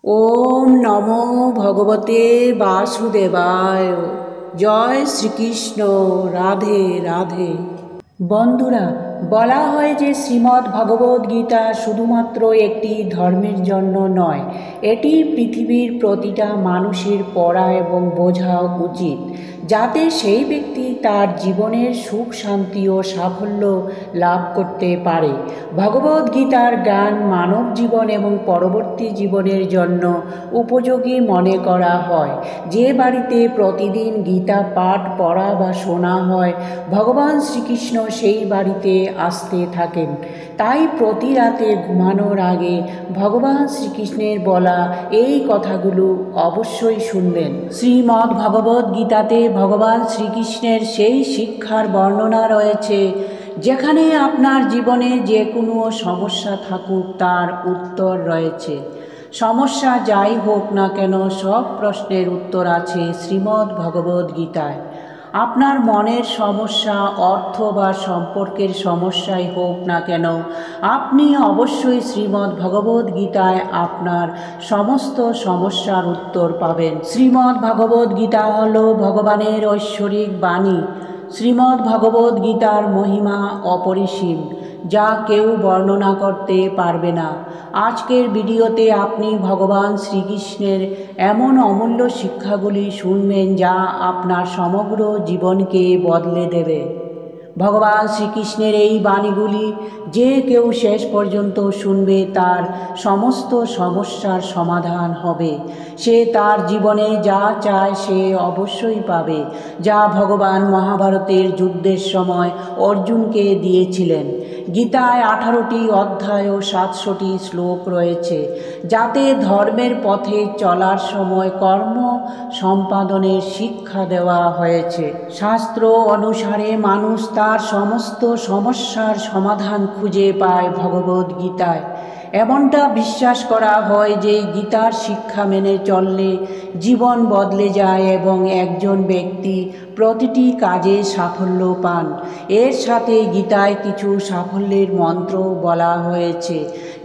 ওম নমো ভগবতে বাসুদেবায়। জয় শ্রীকৃষ্ণ। রাধে রাধে। বন্ধুরা, বলা হয় যে শ্রীমদ্ ভগবদ্ গীতা শুধুমাত্র একটি ধর্মের জন্য নয়, এটি পৃথিবীর প্রতিটা মানুষের পড়া এবং বোঝা উচিত, যাতে সেই ব্যক্তি তার জীবনের সুখ শান্তি ও সাফল্য লাভ করতে পারে। ভগবদ্ গীতার জ্ঞান মানব জীবন এবং পরবর্তী জীবনের জন্য উপযোগী মনে করা হয়। যে বাড়িতে প্রতিদিন গীতা পাঠ পড়া বা শোনা হয়, ভগবান শ্রীকৃষ্ণ সেই বাড়িতে আসতে থাকেন। তাই প্রতি রাতে ঘুমানোর আগে ভগবান শ্রীকৃষ্ণের বলা এই কথাগুলো অবশ্যই শুনবেন। শ্রীমদ্ ভগবদ্ গীতাতে ভগবান শ্রীকৃষ্ণের সেই শিক্ষার বর্ণনা রয়েছে, যেখানে আপনার জীবনে যে কোনো সমস্যা থাকুক তার উত্তর রয়েছে। সমস্যা যাই হোক না কেন, সব প্রশ্নের উত্তর আছে শ্রীমদ্ ভগবদ্ গীতায়। আপনার মনের সমস্যা, অর্থ বা সম্পর্কের সমস্যাই হোক না কেন, আপনি অবশ্যই শ্রীমদ্ ভগবদ্ গীতায় আপনার সমস্ত সমস্যার উত্তর পাবেন। শ্রীমদ্ ভগবদ্ গীতা হল ভগবানের ঐশ্বরিক বাণী। শ্রীমদ্ ভগবদ্ গীতার মহিমা অপরিসীম, যা কেউ বর্ণনা করতে পারবে না। আজকের ভিডিওতে আপনি ভগবান শ্রীকৃষ্ণের এমন অমূল্য শিক্ষাগুলি শুনবেন যা আপনার সমগ্র জীবনকে বদলে দেবে। ভগবান শ্রীকৃষ্ণের এই বাণীগুলি যে কেউ শেষ পর্যন্ত শুনবে, তার সমস্ত সমস্যার সমাধান হবে। সে তার জীবনে যা চায় সে অবশ্যই পাবে, যা ভগবান মহাভারতের যুদ্ধের সময় অর্জুনকে দিয়েছিলেন। গীতায় 18টি অধ্যায় ও 700টি শ্লোক রয়েছে, যাতে ধর্মের পথে চলার সময় কর্ম সম্পাদনের শিক্ষা দেওয়া হয়েছে। শাস্ত্র অনুসারে মানুষ তার সমস্ত সমস্যার সমাধান খুঁজে পায় ভগবদ্ গীতায়। এমনটা বিশ্বাস করা হয় যে গীতার শিক্ষা মেনে চললে জীবন বদলে যায় এবং একজন ব্যক্তি প্রতিটি কাজে সাফল্য পান। এর সাথে গীতায় কিছু সাফল্যের মন্ত্র বলা হয়েছে,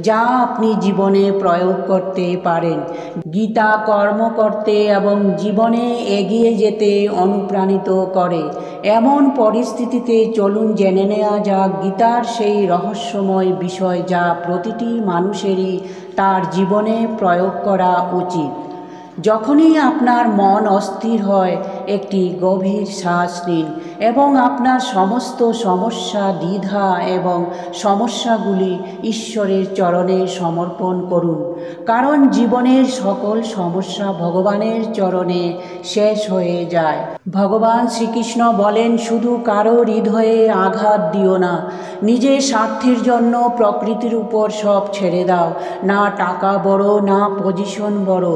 যা আপনি জীবনে প্রয়োগ করতে পারেন। গীতা কর্ম করতে এবং জীবনে এগিয়ে যেতে অনুপ্রাণিত করে। এমন পরিস্থিতিতে চলুন জেনে নেওয়া যাক গীতার সেই রহস্যময় বিষয় যা প্রতিটি মানুষেরই তার জীবনে প্রয়োগ করা উচিত। যখনই আপনার মন অস্থির হয়, একটি গভীর শ্বাস নিন এবং আপনার সমস্ত সমস্যা, দ্বিধা এবং সমস্যাগুলি ঈশ্বরের চরণে সমর্পণ করুন। কারণ জীবনের সকল সমস্যা ভগবানের চরণে শেষ হয়ে যায়। ভগবান শ্রীকৃষ্ণ বলেন, শুধু কারো হৃদয়ে আঘাত দিও না। নিজের স্বার্থের জন্য প্রকৃতির উপর সব ছেড়ে দাও। না টাকা বড়, না পজিশন বড়,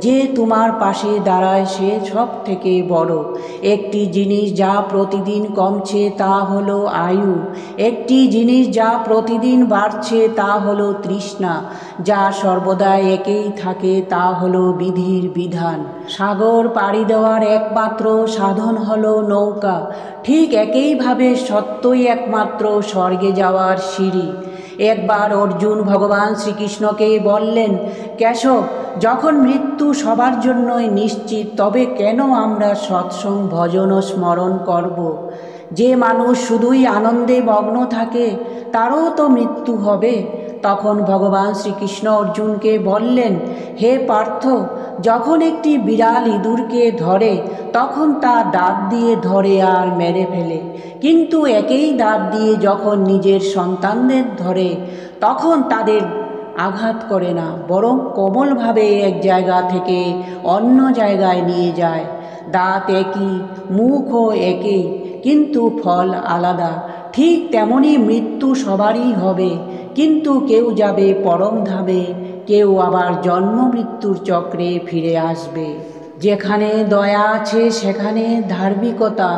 যে তোমার পাশে দাঁড়ায় সে সব থেকে বড়। একটি জিনিস যা প্রতিদিন কমছে তা হলো আয়ু। একটি জিনিস যা প্রতিদিন বাড়ছে তা হলো তৃষ্ণা। যা সর্বদা একই থাকে তা হলো বিধির বিধান। সাগর পাড়ি দেওয়ার একমাত্র সাধন হলো নৌকা। ঠিক একইভাবে সত্যই একমাত্র স্বর্গে যাওয়ার সিঁড়ি। একবার অর্জুন ভগবান শ্রীকৃষ্ণকে বললেন, কেশব, যখন মৃত্যু সবার জন্যই নিশ্চিত, তবে কেন আমরা সৎসঙ্গ ভজন ও স্মরণ করব? যে মানুষ শুধুই আনন্দে মগ্ন থাকে তারও তো মৃত্যু হবে। তখন ভগবান শ্রীকৃষ্ণ অর্জুনকে বললেন, হে পার্থ, যখন একটি বিড়াল ইঁদুরকে ধরে তখন তা দাঁত দিয়ে ধরে আর মেরে ফেলে, কিন্তু একই দাঁত দিয়ে যখন নিজের সন্তানদের ধরে তখন তাদের আঘাত করে না, বরং কোমলভাবে এক জায়গা থেকে অন্য জায়গায় নিয়ে যায়। দাঁত একই, মুখও একই, কিন্তু ফল আলাদা। ঠিক তেমনি মৃত্যু সবারই হবে, কিন্তু কেউ যাবে পরম ধামে, কেউ আবার জন্ম মৃত্যুর চক্রে ফিরে আসবে। যেখানে দয়া আছে সেখানে ধার্মিকতা,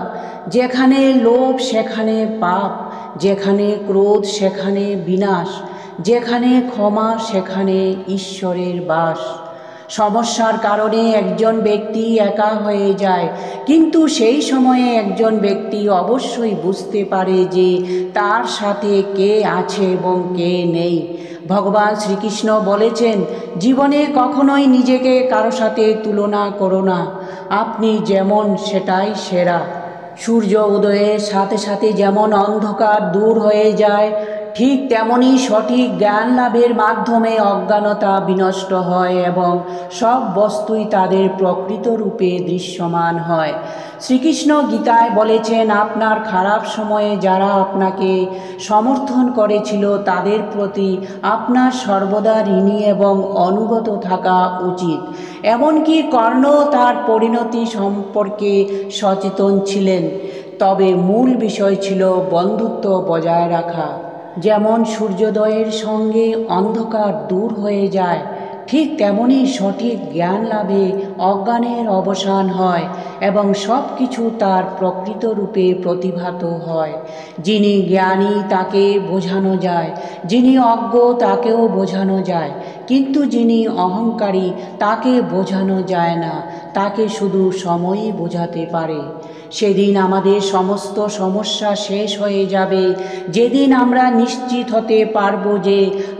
যেখানে লোভ সেখানে পাপ, যেখানে ক্রোধ সেখানে বিনাশ, যেখানে ক্ষমা সেখানে ঈশ্বরের বাস। সমস্যার কারণে একজন ব্যক্তি একা হয়ে যায়, কিন্তু সেই সময়ে একজন ব্যক্তি অবশ্যই বুঝতে পারে যে তার সাথে কে আছে এবং কে নেই। ভগবান শ্রীকৃষ্ণ বলেছেন, জীবনে কখনোই নিজেকে কারো সাথে তুলনা করো না, আপনি যেমন সেটাই সেরা। সূর্য উদয়ের সাথে সাথে যেমন অন্ধকার দূর হয়ে যায়, ঠিক তেমনি সঠিক জ্ঞান লাভের মাধ্যমে অজ্ঞানতা বিনষ্ট হয় এবং সব বস্তুই তাদের প্রকৃত রূপে দৃশ্যমান হয়। শ্রীকৃষ্ণ গীতায় বলেছেন, আপনার খারাপ সময়ে যারা আপনাকে সমর্থন করেছিল তাদের প্রতি আপনার সর্বদা ঋণী এবং অনুগত থাকা উচিত। এমনকি কর্ণ তার পরিণতি সম্পর্কে সচেতন ছিলেন, তবে মূল বিষয় ছিল বন্ধুত্ব বজায় রাখা। যেমন সূর্যোদয়ের সঙ্গে অন্ধকার দূর হয়ে যায়, ঠিক তেমনি সঠিক জ্ঞান লাভে অজ্ঞানের অবসান হয় এবং সব কিছু তার প্রকৃত রূপে প্রতিভাত হয়। যিনি জ্ঞানী তাকে বোঝানো যায়, যিনি অজ্ঞ তাকেও বোঝানো যায়, কিন্তু যিনি অহংকারী তাকে বোঝানো যায় না, তাকে শুধু সময়ই বোঝাতে পারে। সেদিন আমাদের সমস্ত সমস্যা শেষ হয়ে যাবে, যেদিন আমরা নিশ্চিত হতে পারব যে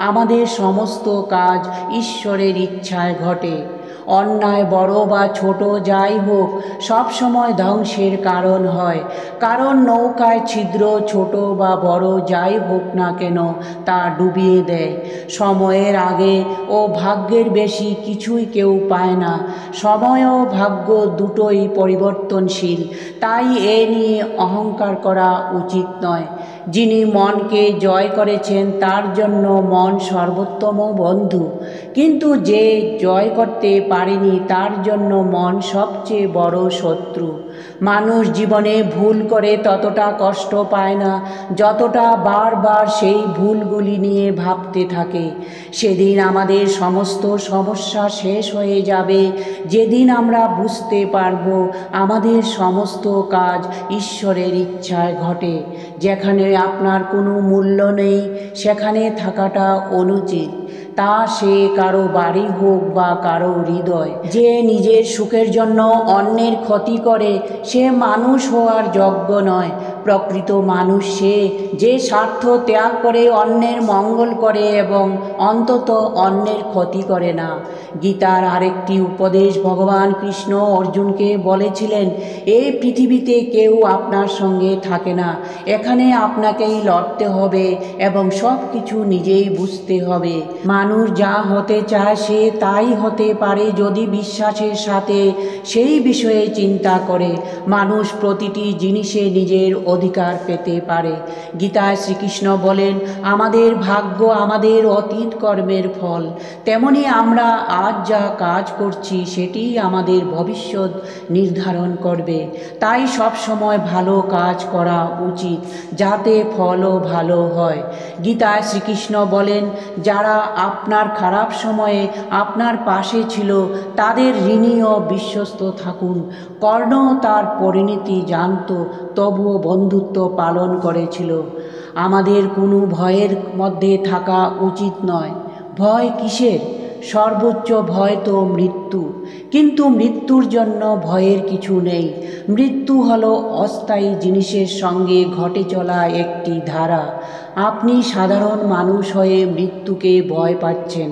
আমাদের সমস্ত কাজ ঈশ্বরের ইচ্ছায় ঘটে। অন্যায় বড় বা ছোট যাই হোক, সবসময় ধ্বংসের কারণ হয়, কারণ নৌকায় ছিদ্র ছোট বা বড় যাই হোক না কেন তা ডুবিয়ে দেয়। সময়ের আগে ও ভাগ্যের বেশি কিছুই কেউ পায় না। সময় ও ভাগ্য দুটোই পরিবর্তনশীল, তাই এ নিয়ে অহংকার করা উচিত নয়। যিনি মনকে জয় করেছেন তার জন্য মন সর্বোত্তম বন্ধু, কিন্তু যে জয় করতে পারেনি তার জন্য মন সবচেয়ে বড় শত্রু। মানুষ জীবনে ভুল করে ততটা কষ্ট পায় না যতটা বারবার সেই ভুলগুলি নিয়ে ভাবতে থাকে। সেদিন আমাদের সমস্ত সমস্যা শেষ হয়ে যাবে, যেদিন আমরা বুঝতে পারব আমাদের সমস্ত কাজ ঈশ্বরের ইচ্ছায় ঘটে। যেখানে আপনার কোনো মূল্য নেই সেখানে থাকাটা অনুচিত, তা সে কারো বাড়ি হোক বা কারো হৃদয়। যে নিজের সুখের জন্য অন্যের ক্ষতি করে সে মানুষ হওয়ার যোগ্য নয়। প্রকৃত মানুষ সে যে স্বার্থ ত্যাগ করে অন্যের মঙ্গল করে এবং অন্তত অন্যের ক্ষতি করে না। গীতার আরেকটি উপদেশ ভগবান কৃষ্ণ অর্জুনকে বলেছিলেন, এই পৃথিবীতে কেউ আপনার সঙ্গে থাকে না, এখানে আপনাকেই লড়তে হবে এবং সব কিছু নিজেই বুঝতে হবে। মানুষ যা হতে চায় সে তাই হতে পারে যদি বিশ্বাসের সাথে সেই বিষয়ে চিন্তা করে। মানুষ প্রতিটি জিনিসে নিজের অধিকার পেতে পারে। গীতায় শ্রীকৃষ্ণ বলেন, আমাদের ভাগ্য আমাদের অতীত কর্মের ফল, তেমনি আমরা আজ যা কাজ করছি সেটি আমাদের ভবিষ্যৎ নির্ধারণ করবে। তাই সব সময় ভালো কাজ করা উচিত যাতে ফলও ভালো হয়। গীতায় শ্রীকৃষ্ণ বলেন, যারা আপনার খারাপ সময়ে আপনার পাশে ছিল তাদের ঋণী ও বিশ্বস্ত থাকুন। কর্ণ তার পরিণতি জানত, তবুও বন্ধুত্ব পালন করেছিল। আমাদের কোনো ভয়ের মধ্যে থাকা উচিত নয়। ভয় কিসের? সর্বোচ্চ ভয় তো মৃত্যু, কিন্তু মৃত্যুর জন্য ভয়ের কিছু নেই। মৃত্যু হলো অস্থায়ী জিনিসের সঙ্গে ঘটে চলা একটি ধারা। আপনি সাধারণ মানুষ হয়ে মৃত্যুকে ভয় পাচ্ছেন।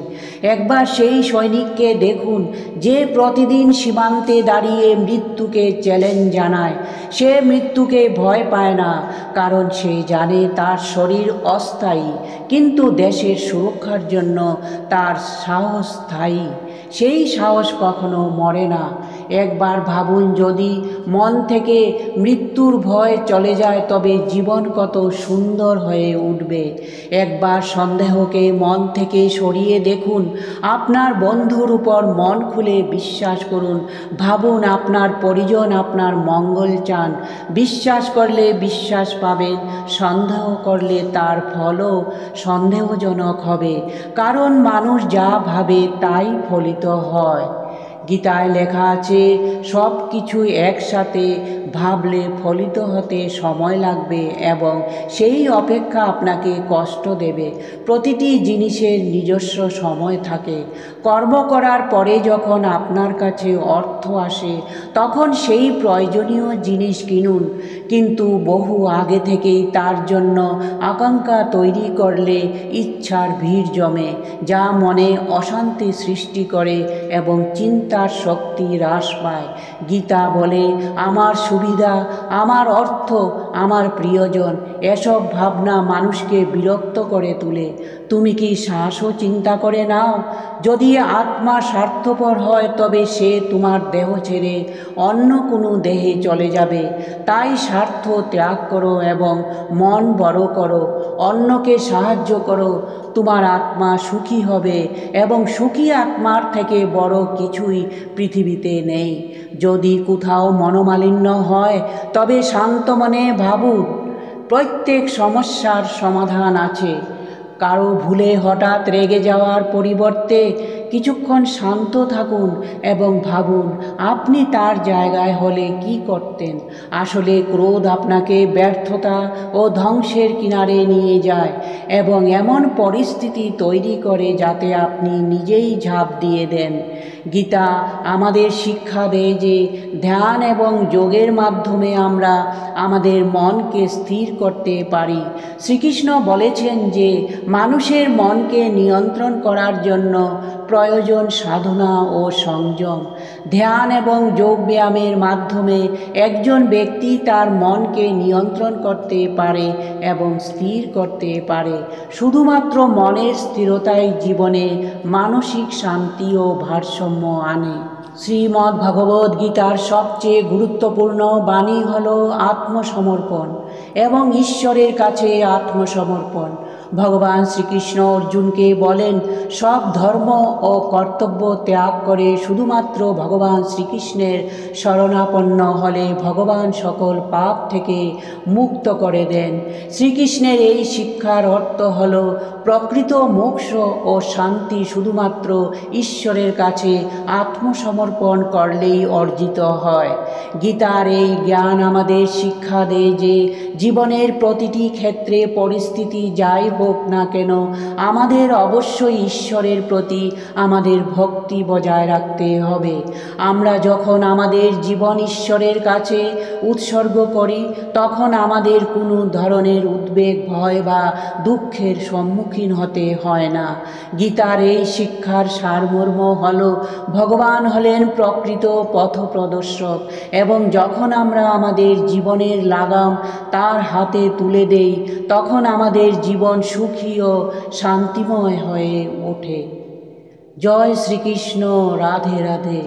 একবার সেই সৈনিককে দেখুন যে প্রতিদিন সীমান্তে দাঁড়িয়ে মৃত্যুকে চ্যালেঞ্জ জানায়। সে মৃত্যুকে ভয় পায় না, কারণ সে জানে তার শরীর অস্থায়ী, কিন্তু দেশের সুরক্ষার জন্য তার সাহস স্থায়ী। সেই সাহস কখনো মরে না। একবার ভাবুন, যদি মন থেকে মৃত্যুর ভয় চলে যায় তবে জীবন কত সুন্দর হয়ে উঠবে। একবার সন্দেহকে মন থেকে সরিয়ে দেখুন। আপনার বন্ধুর উপর মন খুলে বিশ্বাস করুন। ভাবুন আপনার পরিজন আপনার মঙ্গল চান। বিশ্বাস করলে বিশ্বাস পাবেন, সন্দেহ করলে তার ফলও সন্দেহজনক হবে, কারণ মানুষ যা ভাবে তাই ফলিত হয়। গীতায় লেখা আছে, সব কিছু একসাথে ভাবলে ফলিত হতে সময় লাগবে এবং সেই অপেক্ষা আপনাকে কষ্ট দেবে। প্রতিটি জিনিসের নিজস্ব সময় থাকে। কর্ম করার পরে যখন আপনার কাছে অর্থ আসে তখন সেই প্রয়োজনীয় জিনিস কিনুন, কিন্তু বহু আগে থেকেই তার জন্য আকাঙ্ক্ষা তৈরি করলে ইচ্ছার ভিড় জমে, যা মনে অশান্তি সৃষ্টি করে এবং চিন্তার শক্তি হ্রাস পায়। গীতা বলে, আমার সুবিধা, আমার অর্থ, আমার প্রিয়জন, এসব ভাবনা মানুষকে বিরক্ত করে তোলে। তুমি কি সাহসও চিন্তা করে নাও? যদি আত্মা স্বার্থপর হয় তবে সে তোমার দেহ ছেড়ে অন্য কোনো দেহে চলে যাবে। তাই স্বার্থ ত্যাগ করো এবং মন বড় করো, অন্যকে সাহায্য করো। তোমার আত্মা সুখী হবে এবং সুখী আত্মার থেকে বড় কিছুই পৃথিবীতে নেই। যদি কোথাও মনোমালিন্য হয় তবে শান্ত মনে ভাবুন, প্রত্যেক সমস্যার সমাধান আছে। কারো ভুলে হঠাৎ রেগে যাওয়ার পরিবর্তে কিছুক্ষণ শান্ত থাকুন এবং ভাবুন আপনি তার জায়গায় হলে কি করতেন। আসলে ক্রোধ আপনাকে ব্যর্থতা ও ধ্বংসের কিনারে নিয়ে যায় এবং এমন পরিস্থিতি তৈরি করে যাতে আপনি নিজেই ঝাঁপ দিয়ে দেন। গীতা আমাদের শিক্ষা দেয় যে ধ্যান এবং যোগের মাধ্যমে আমরা আমাদের মনকে স্থির করতে পারি। শ্রীকৃষ্ণ বলেছেন যে মানুষের মনকে নিয়ন্ত্রণ করার জন্য প্রয়োজন সাধনা ও সংযম। ধ্যান এবং যোগ ব্যায়ামের মাধ্যমে একজন ব্যক্তি তার মনকে নিয়ন্ত্রণ করতে পারে এবং স্থির করতে পারে। শুধুমাত্র মনের স্থিরতাই জীবনে মানসিক শান্তি ও ভারসাম্য আনে। শ্রীমদ্ ভগবদ্ গীতার সবচেয়ে গুরুত্বপূর্ণ বাণী হল আত্মসমর্পণ এবং ঈশ্বরের কাছে আত্মসমর্পণ। ভগবান শ্রীকৃষ্ণ অর্জুনকে বলেন, সব ধর্ম ও কর্তব্য ত্যাগ করে শুধুমাত্র ভগবান শ্রীকৃষ্ণের শরণাপন্ন হলে ভগবান সকল পাপ থেকে মুক্ত করে দেন। শ্রীকৃষ্ণের এই শিক্ষার অর্থ হল প্রকৃত মোক্ষ ও শান্তি শুধুমাত্র ঈশ্বরের কাছে আত্মসমর্পণ করলেই অর্জিত হয়। গীতার এই জ্ঞান আমাদের শিক্ষা দেয় যে জীবনের প্রতিটি ক্ষেত্রে পরিস্থিতি যাই হোক না কেন আমাদের অবশ্যই ঈশ্বরের প্রতি আমাদের ভক্তি বজায় রাখতে হবে। আমরা যখন আমাদের জীবন ঈশ্বরের কাছে উৎসর্গ করি তখন আমাদের কোনো ধরনের উদ্বেগ, ভয় বা দুঃখের সম্মুখীন হতে হয় না। গীতার এই শিক্ষার সারমর্ম হল ভগবান হলেন প্রকৃত পথপ্রদর্শক এবং যখন আমরা আমাদের জীবনের লাগাম তার হাতে তুলে দেই তখন আমাদের জীবন সুখী ও শান্তিময় হয়ে ওঠে। জয় শ্রীকৃষ্ণ। রাধে রাধে।